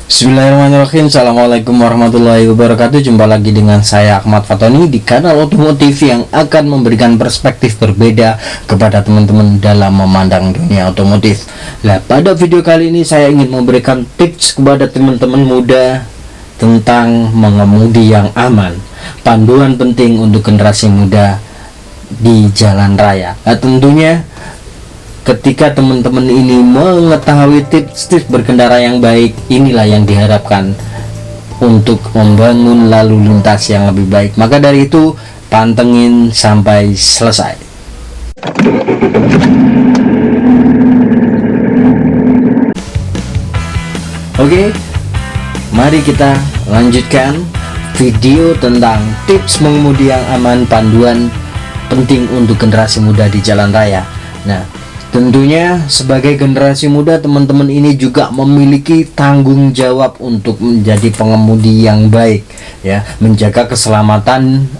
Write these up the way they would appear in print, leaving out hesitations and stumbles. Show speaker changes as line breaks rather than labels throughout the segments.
Bismillahirrahmanirrahim. Assalamualaikum warahmatullahi wabarakatuh. Jumpa lagi dengan saya Ahmad Fatoni di kanal otomotif yang akan memberikan perspektif berbeda kepada teman-teman dalam memandang dunia otomotif. Nah, pada video kali ini saya ingin memberikan tips kepada teman-teman muda tentang mengemudi yang aman, panduan penting untuk generasi muda di jalan raya. Nah, tentunya ketika teman-teman ini mengetahui tips-tips berkendara yang baik, inilah yang diharapkan untuk membangun lalu lintas yang lebih baik. Maka dari itu, pantengin sampai selesai. Oke, mari kita lanjutkan video tentang tips mengemudi yang aman, panduan penting untuk generasi muda di jalan raya. Nah, tentunya sebagai generasi muda, teman-teman ini juga memiliki tanggung jawab untuk menjadi pengemudi yang baik, ya, menjaga keselamatan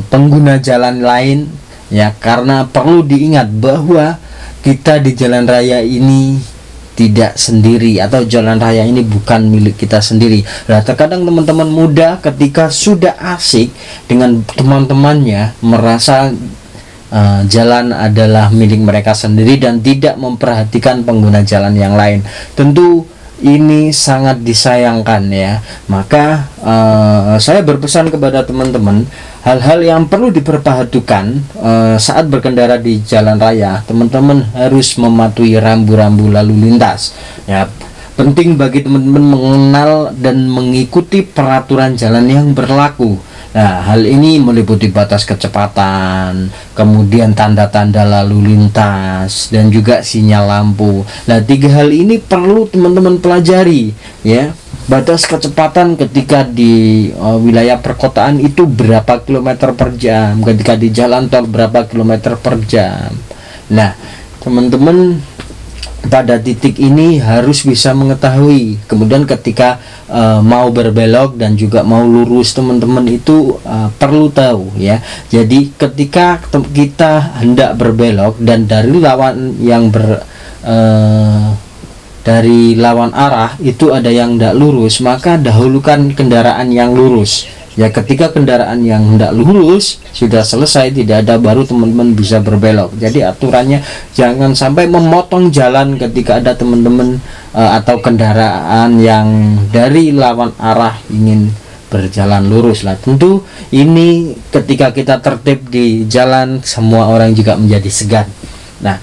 pengguna jalan lain, ya, karena perlu diingat bahwa kita di jalan raya ini tidak sendiri, atau jalan raya ini bukan milik kita sendiri. Nah, terkadang teman-teman muda ketika sudah asik dengan teman-temannya merasa jalan adalah milik mereka sendiri dan tidak memperhatikan pengguna jalan yang lain. Tentu ini sangat disayangkan, ya. Maka saya berpesan kepada teman-teman, hal-hal yang perlu diperhatikan saat berkendara di jalan raya. Teman-teman harus mematuhi rambu-rambu lalu lintas, ya. Penting bagi teman-teman mengenal dan mengikuti peraturan jalan yang berlaku. Nah, hal ini meliputi batas kecepatan, kemudian tanda-tanda lalu lintas, dan juga sinyal lampu. Nah, tiga hal ini perlu teman-teman pelajari, ya. Batas kecepatan ketika di wilayah perkotaan itu berapa kilometer per jam, ketika di jalan tol berapa kilometer per jam. Nah, teman-teman pada titik ini harus bisa mengetahui. Kemudian ketika mau berbelok dan juga mau lurus, teman-teman itu perlu tahu, ya. Jadi ketika kita hendak berbelok dan dari lawan yang dari lawan arah itu ada yang hendak lurus, maka dahulukan kendaraan yang lurus. Ya, ketika kendaraan yang hendak lurus sudah selesai, tidak ada, baru teman-teman bisa berbelok. Jadi aturannya jangan sampai memotong jalan ketika ada teman-teman atau kendaraan yang dari lawan arah ingin berjalan lurus lah. Tentu ini ketika kita tertib di jalan, semua orang juga menjadi segan. Nah,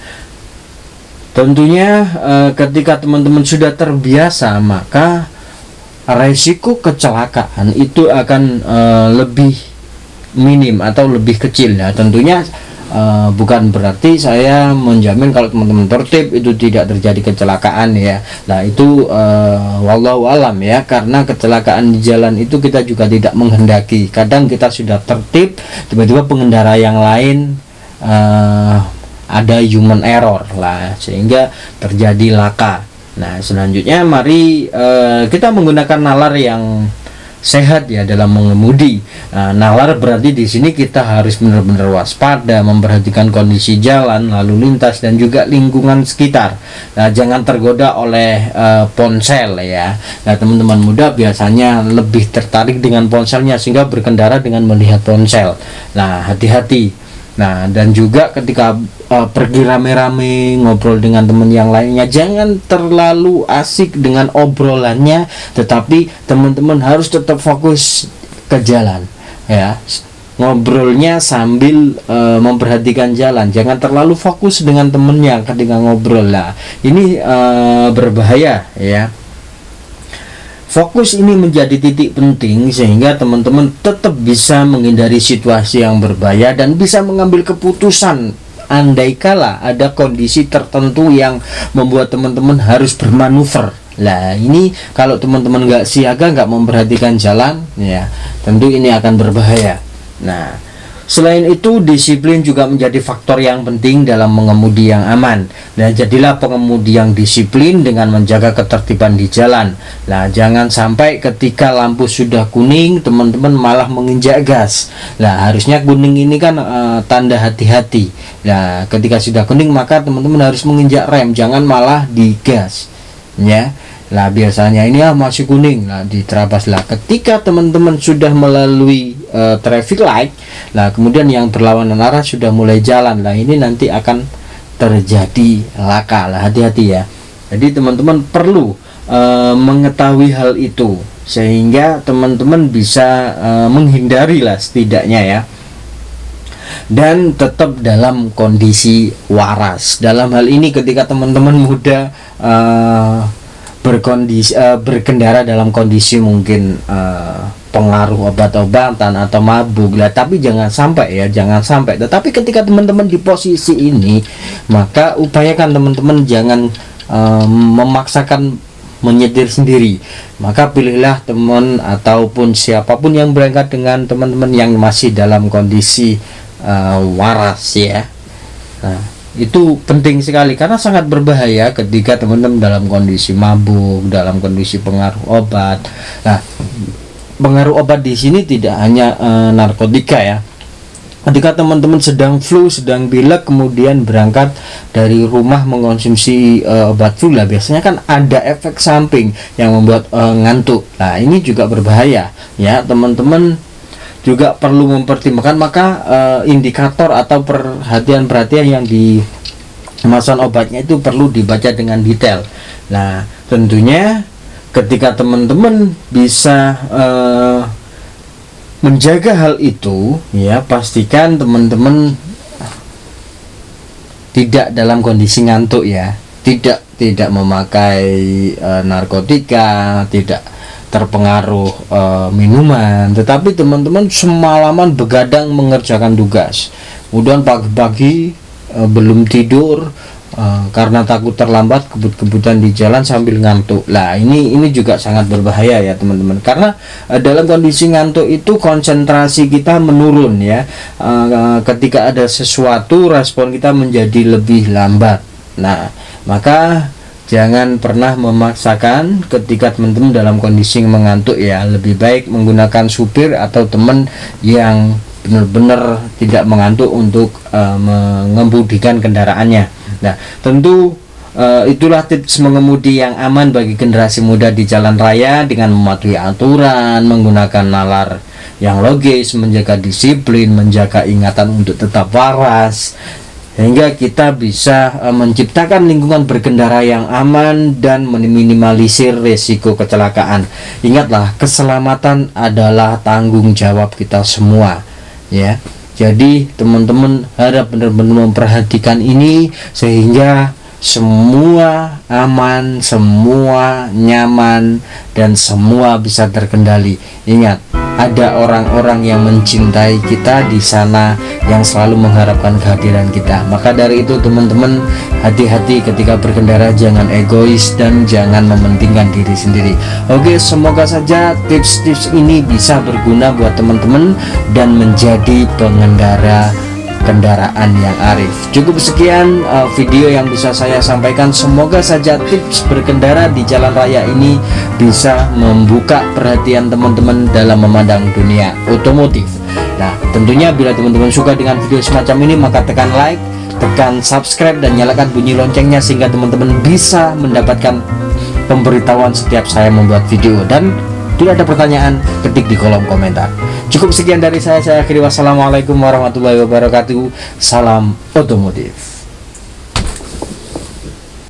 tentunya ketika teman-teman sudah terbiasa, maka resiko kecelakaan itu akan lebih minim atau lebih kecil. Nah, tentunya bukan berarti saya menjamin kalau teman-teman tertib itu tidak terjadi kecelakaan, ya. Nah, itu wallahu alam, ya, karena kecelakaan di jalan itu kita juga tidak menghendaki. Kadang kita sudah tertib, tiba-tiba pengendara yang lain ada human error lah, sehingga terjadi laka. Nah, selanjutnya mari kita menggunakan nalar yang sehat, ya, dalam mengemudi. Nalar berarti di sini kita harus benar-benar waspada, memperhatikan kondisi jalan, lalu lintas, dan juga lingkungan sekitar. Nah, jangan tergoda oleh ponsel, ya. Nah, teman-teman muda biasanya lebih tertarik dengan ponselnya sehingga berkendara dengan melihat ponsel. Nah, hati-hati. Nah, dan juga ketika pergi rame-rame ngobrol dengan teman yang lainnya, jangan terlalu asik dengan obrolannya, tetapi teman-teman harus tetap fokus ke jalan, ya. Ngobrolnya sambil memperhatikan jalan, jangan terlalu fokus dengan temennya ketika ngobrol lah. Ini berbahaya, ya. Fokus ini menjadi titik penting sehingga teman-teman tetap bisa menghindari situasi yang berbahaya dan bisa mengambil keputusan andai kala ada kondisi tertentu yang membuat teman-teman harus bermanuver. Nah, ini kalau teman-teman nggak siaga, nggak memperhatikan jalan, ya, tentu ini akan berbahaya. Nah, selain itu, disiplin juga menjadi faktor yang penting dalam mengemudi yang aman. Dan jadilah pengemudi yang disiplin dengan menjaga ketertiban di jalan. Nah, jangan sampai ketika lampu sudah kuning, teman-teman malah menginjak gas. Nah, harusnya kuning ini kan tanda hati-hati. Nah, ketika sudah kuning, maka teman-teman harus menginjak rem, jangan malah digas, ya. Lah biasanya ini masih kuning, lah diterabas. Lah ketika teman-teman sudah melalui traffic light, lah kemudian yang berlawanan arah sudah mulai jalan, lah ini nanti akan terjadi laka. Lah hati-hati ya. Jadi teman-teman perlu mengetahui hal itu sehingga teman-teman bisa menghindari lah setidaknya ya, dan tetap dalam kondisi waras. Dalam hal ini ketika teman-teman muda berkendara dalam kondisi mungkin pengaruh obat-obatan atau mabuk lah, tapi jangan sampai ya, jangan sampai. Tetapi ketika teman-teman di posisi ini, maka upayakan teman-teman jangan memaksakan menyetir sendiri. Maka pilihlah teman ataupun siapapun yang berangkat dengan teman-teman yang masih dalam kondisi waras ya. Nah, itu penting sekali karena sangat berbahaya ketika teman-teman dalam kondisi mabuk, dalam kondisi pengaruh obat. Nah, pengaruh obat di sini tidak hanya narkotika ya. Ketika teman-teman sedang flu, sedang pilek, kemudian berangkat dari rumah mengkonsumsi obat flu, lah biasanya kan ada efek samping yang membuat ngantuk. Nah, ini juga berbahaya ya, teman-teman juga perlu mempertimbangkan. Maka indikator atau perhatian-perhatian yang di kemasan obatnya itu perlu dibaca dengan detail. Nah, tentunya ketika teman-teman bisa menjaga hal itu ya, pastikan teman-teman tidak dalam kondisi ngantuk ya, tidak memakai narkotika, tidak terpengaruh minuman, tetapi teman-teman semalaman begadang mengerjakan tugas, kemudian pagi-pagi belum tidur karena takut terlambat, kebut-kebutan di jalan sambil ngantuk. Lah ini juga sangat berbahaya ya teman-teman, karena dalam kondisi ngantuk itu konsentrasi kita menurun ya. Ketika ada sesuatu, respon kita menjadi lebih lambat. Nah, maka jangan pernah memaksakan ketika teman-teman dalam kondisi mengantuk ya. Lebih baik menggunakan supir atau teman yang benar-benar tidak mengantuk untuk mengemudikan kendaraannya. Nah, tentu itulah tips mengemudi yang aman bagi generasi muda di jalan raya dengan mematuhi aturan, menggunakan nalar yang logis, menjaga disiplin, menjaga ingatan untuk tetap waras, sehingga kita bisa menciptakan lingkungan berkendara yang aman dan meminimalisir resiko kecelakaan. Ingatlah, keselamatan adalah tanggung jawab kita semua ya. Jadi teman-teman harap benar-benar memperhatikan ini sehingga semua aman, semua nyaman, dan semua bisa terkendali. Ingat, ada orang-orang yang mencintai kita di sana yang selalu mengharapkan kehadiran kita. Maka dari itu teman-teman, hati-hati ketika berkendara, jangan egois dan jangan mementingkan diri sendiri. Oke, semoga saja tips-tips ini bisa berguna buat teman-teman dan menjadi pengendara kendaraan yang arif. Cukup sekian video yang bisa saya sampaikan. Semoga saja tips berkendara di jalan raya ini bisa membuka perhatian teman-teman dalam memandang dunia otomotif. Nah, tentunya bila teman-teman suka dengan video semacam ini, maka tekan like, tekan subscribe, dan nyalakan bunyi loncengnya sehingga teman-teman bisa mendapatkan pemberitahuan setiap saya membuat video. Dan tidak ada pertanyaan, ketik di kolom komentar. Cukup sekian dari saya akhiri. Wassalamualaikum warahmatullahi wabarakatuh. Salam otomotif.